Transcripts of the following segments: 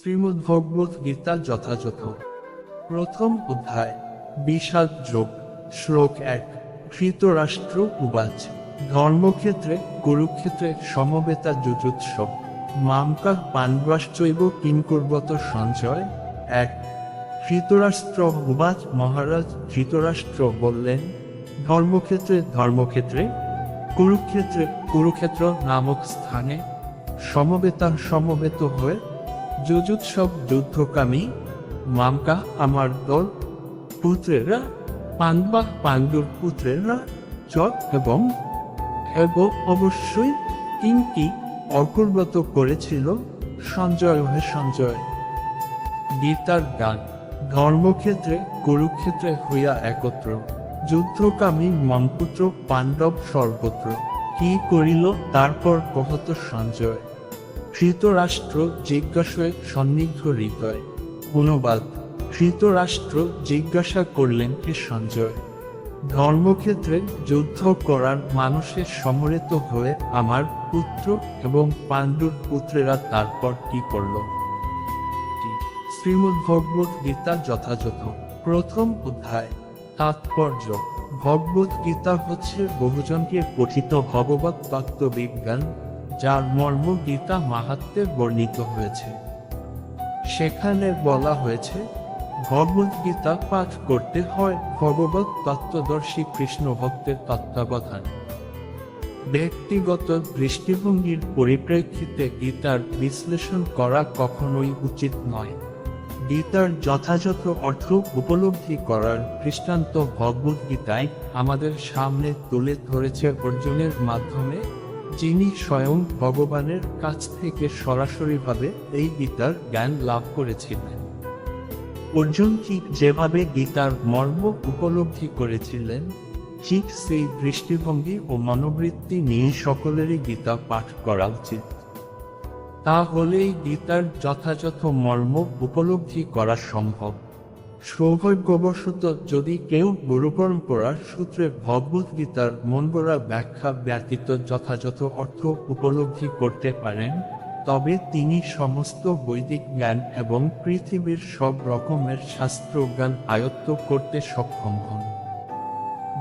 শ্রীমদ্ভগবত গীতা যথাযথ। প্রথম অধ্যায়, বিষাদ যোগ। শ্লোক 1। ধৃতরাষ্ট্র উবাচ, ধর্মক্ষেত্রে কুরুক্ষেত্রে সমবেতা যুযুৎসব মামকা পাণ্ডবাশ্চৈব কিঙ্কুর্বত সঞ্জয়। 1। ধৃতরাষ্ট্র উবাচ, মহারাজ ধৃতরাষ্ট্র বললেন, ধর্মক্ষেত্রে কুরুক্ষেত্র নামক স্থানে সমবেত হয়ে যুযুৎসব যুদ্ধকামী মামকা আমার দল পুত্রেরা পাণ্ডুর পুত্রেরা এবং অবশ্যই কিঙ্কি অকুর্বত করেছিল সঞ্জয়। গীতার গান। ধর্মক্ষেত্রে কুরুক্ষেত্রে হইয়া একত্র যুদ্ধকামী মনপুত্র পাণ্ডব সর্বত্র কি করিল তারপর কহত সঞ্জয়। ধৃতরাষ্ট্র জিজ্ঞাসায় সন্নিগ্ধ হৃদয়। অনুবাদ। ধৃতরাষ্ট্র জিজ্ঞাসা করলেন হে সঞ্জয়, ধর্মক্ষেত্রে যুদ্ধ করার মানুষের সমবেত হয়ে আমার পুত্র এবং পাণ্ডুর পুত্রেরা তারপর কি করল? শ্রীমদ্ভগবত গীতা যথাযথ। প্রথম অধ্যায়, তাৎপর্য। ভগবত গীতা হচ্ছে বহুজনকে পঠিত ভগবত তত্ত্ববিজ্ঞান, যার মর্ম গীতা মাহাত্ম্যে বর্ণিত হয়েছে। সেখানে বলা হয়েছে ভগবত গীতা পাঠ করতে হয় ভগবত তত্ত্বদর্শী কৃষ্ণ ভক্তের তত্ত্বাবধানে। ব্যক্তিগত দৃষ্টিভঙ্গির পরিপ্রেক্ষিতে গীতার বিশ্লেষণ করা কখনোই উচিত নয়। গীতার যথাযথ অর্থ উপলব্ধি করার দৃষ্টান্ত ভগবত গীতায় আমাদের সামনে তুলে ধরেছে অর্জুনের মাধ্যমে, যিনি স্বয়ং ভগবানের কাছ থেকে সরাসরিভাবে এই গীতার জ্ঞান লাভ করেছিলেন। অর্জুন ঠিক যেভাবে গীতার মর্ম উপলব্ধি করেছিলেন, ঠিক সেই দৃষ্টিভঙ্গি ও মনোবৃত্তি নিয়ে সকলেরই গীতা পাঠ করা উচিত। তাহলেই গীতার যথাযথ মর্ম উপলব্ধি করা সম্ভব। সৌভাগ্যবশত যদি কেউ গুরু পরম্পরার সূত্রে ভগবত গীতার মনগড়া ব্যাখ্যা ব্যতীত যথাযথ অর্থ উপলব্ধি করতে পারেন, তবে তিনি সমস্ত বৈদিক জ্ঞান এবং পৃথিবীর সব রকমের শাস্ত্রজ্ঞান আয়ত্ত করতে সক্ষম হন।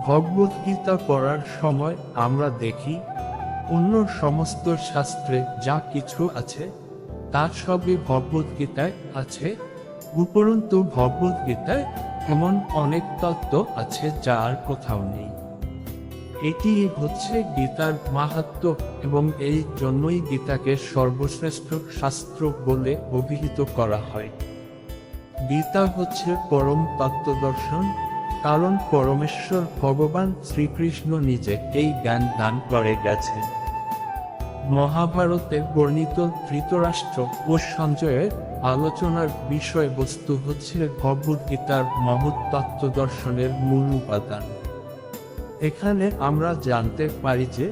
ভগবত গীতা পড়ার সময় আমরা দেখি অন্য সমস্ত শাস্ত্রে যা কিছু আছে তা সবই ভগবত গীতায় আছে, উপরন্তু ভগবত গীতায় এমন অনেক তত্ত্ব আছে যা আর কোথাও নেই। এটি হচ্ছে গীতার মাহাত্ম্য এবং এই জন্যই গীতাকে সর্বশ্রেষ্ঠ শাস্ত্র বলে অভিহিত করা হয়। গীতা হচ্ছে পরম তত্ত্বদর্শন, কারণ পরমেশ্বর ভগবান শ্রীকৃষ্ণ নিজে এই জ্ঞান দান করে গেছেন। মহাভারতে বর্ণিত ধৃতরাষ্ট্র ও সঞ্জয়ের আলোচনার বিষয়বস্তু হচ্ছে ভগবত গীতার মহৎ তত্ত্বদর্শনের মূল উপাদান। এখানে আমরা জানতে পারি যে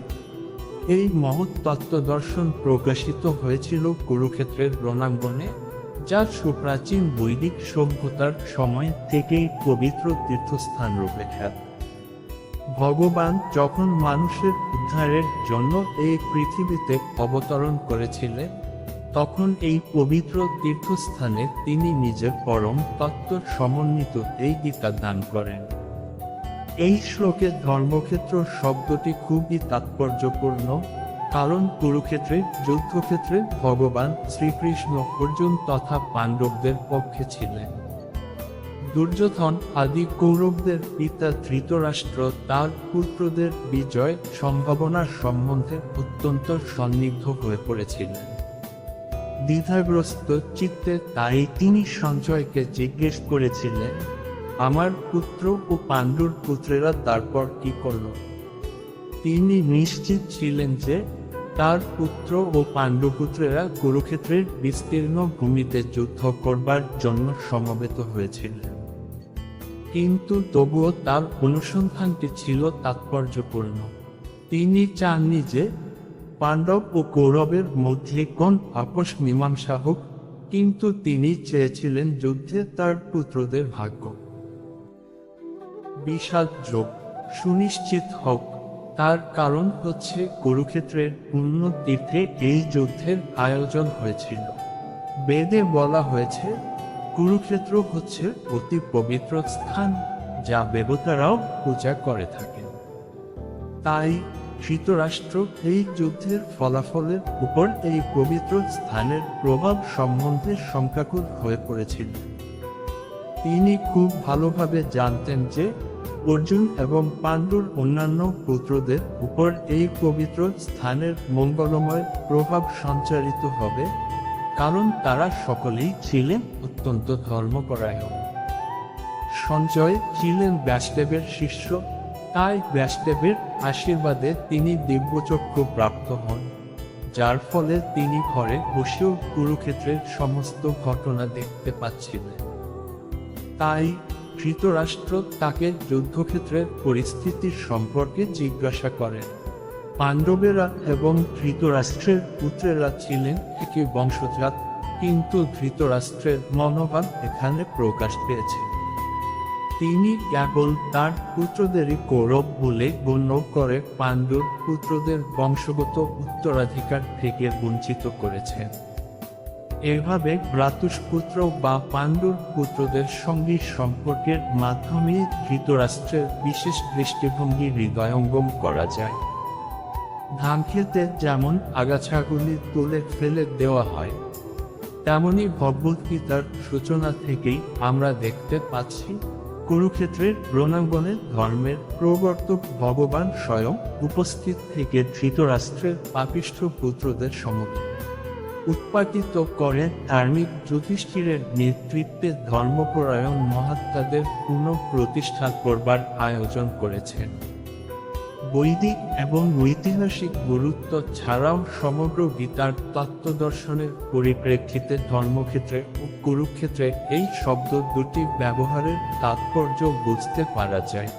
এই মহৎ তত্ত্বদর্শন প্রকাশিত হয়েছিল কুরুক্ষেত্রের রণাঙ্গনে, যা সুপ্রাচীন বৈদিক সভ্যতার সময় থেকেই পবিত্র তীর্থস্থান রূপে খ্যাত। ভগবান যখন মানুষের উদ্ধারের জন্য এই পৃথিবীতে অবতরণ করেছিলেন, তখন এই পবিত্র তীর্থস্থানে তিনি নিজের পরম তত্ত্ব সমন্বিত এই গীতা দান করেন। এই শ্লোকে ধর্মক্ষেত্র শব্দটি খুবই তাৎপর্যপূর্ণ, কারণ কুরুক্ষেত্রে যুদ্ধক্ষেত্রে ভগবান শ্রীকৃষ্ণ অর্জুন তথা পাণ্ডবদের পক্ষে ছিলেন। দুর্যোধন আদি কৌরবদের পিতা ধৃতরাষ্ট্র তার পুত্রদের বিজয় সম্ভাবনার সম্বন্ধে অত্যন্ত সন্দিগ্ধ হয়ে পড়েছিলেন। দ্বিধাগ্রস্ত চিত্তে তাই তিনি সঞ্জয়কে জিজ্ঞেস করেছিলেন, আমার পুত্র ও পাণ্ডুর পুত্রেরা তারপর কি করল? তিনি নিশ্চিত ছিলেন যে তার পুত্র ও পাণ্ডুপুত্রেরা কুরুক্ষেত্রের বিস্তীর্ণ ভূমিতে যুদ্ধ করবার জন্য সমবেত হয়েছিলেন। কিন্তু তবুও তার অনুসন্ধানটি ছিল তাৎপর্যপূর্ণ। তিনি চাননি যে পাণ্ডব ও কৌরবের মধ্যে কোন আপোষ মীমাংসা হোক, কিন্তু তিনি চেয়েছিলেন যুদ্ধে তার পুত্রদের ভাগ্য বিষাদ যোগ সুনিশ্চিত হোক। তার কারণ হচ্ছে কুরুক্ষেত্রের পুণ্য তীর্থে এই যুদ্ধের আয়োজন হয়েছিল। বেদে বলা হয়েছে কুরুক্ষেত্র হচ্ছে অতি পবিত্র স্থান, যা দেবতারাও পূজা করে থাকেন। তাই ধৃতরাষ্ট্র এই যুদ্ধের ফলাফলের উপর এই পবিত্র স্থানের প্রভাব সম্বন্ধে শঙ্কাকুল হয়ে পড়েছিলেন। তিনি খুব ভালোভাবে জানতেন যে অর্জুন এবং পাণ্ডুর অন্যান্য পুত্রদের উপর এই পবিত্র স্থানের মঙ্গলময় প্রভাব সঞ্চারিত হবে, কারণ তারা সকলেই ছিলেন অত্যন্ত ধর্মপরায়ণ। সঞ্জয় ছিলেন ব্যাসদেবের শিষ্য, তাই ব্যাসদেবের আশীর্বাদে তিনি দিব্যচক্ষু প্রাপ্ত হন, যার ফলে তিনি ঘরে বসেও কুরুক্ষেত্রের সমস্ত ঘটনা দেখতে পাচ্ছিলেন। তাই ধৃতরাষ্ট্র তাকে যুদ্ধক্ষেত্রের পরিস্থিতির সম্পর্কে জিজ্ঞাসা করেন। পাণ্ডবেরা এবং ধৃতরাষ্ট্রের পুত্রেরা ছিলেন একই বংশজাত, কিন্তু ধৃতরাষ্ট্রের মনোভাব এখানে প্রকাশ পেয়েছে। তিনি কেবল তার পুত্রদেরই কৌরব বলে গণ্য করে পাণ্ডুর পুত্রদের বংশগত উত্তরাধিকার থেকে বঞ্চিত করেছেন। এভাবে ভ্রাতুষ্পুত্র বা পাণ্ডুর পুত্রদের সঙ্গে সম্পর্কের মাধ্যমে ধৃতরাষ্ট্রের বিশেষ দৃষ্টিভঙ্গি হৃদয়ঙ্গম করা যায়। ধান খেতে যেমন আগাছাগুলি তুলে ফেলে দেওয়া হয়, তেমনি ভগবদ্গীতার সূচনা থেকেই আমরা দেখতে পাচ্ছি কুরুক্ষেত্রের রণাঙ্গনে ধর্মের প্রবর্তক ভগবান স্বয়ং উপস্থিত থেকে ধৃতরাষ্ট্রের পাপিষ্ঠ পুত্রদের সমুদ্র উৎপাটিত করে ধার্মিক যুধিষ্ঠিরের নেতৃত্বে ধর্মপরায়ণ মহাত্মাদের পুনঃপ্রতিষ্ঠা করবার আয়োজন করেছেন। বৈদিক এবং ঐতিহাসিক গুরুত্ব ছাড়াও সমগ্র গীতার তত্ত্বদর্শনের পরিপ্রেক্ষিতে ধর্মক্ষেত্রে ও কুরুক্ষেত্রে এই শব্দ দুটি ব্যবহারের তাৎপর্য বুঝতে পারা যায়।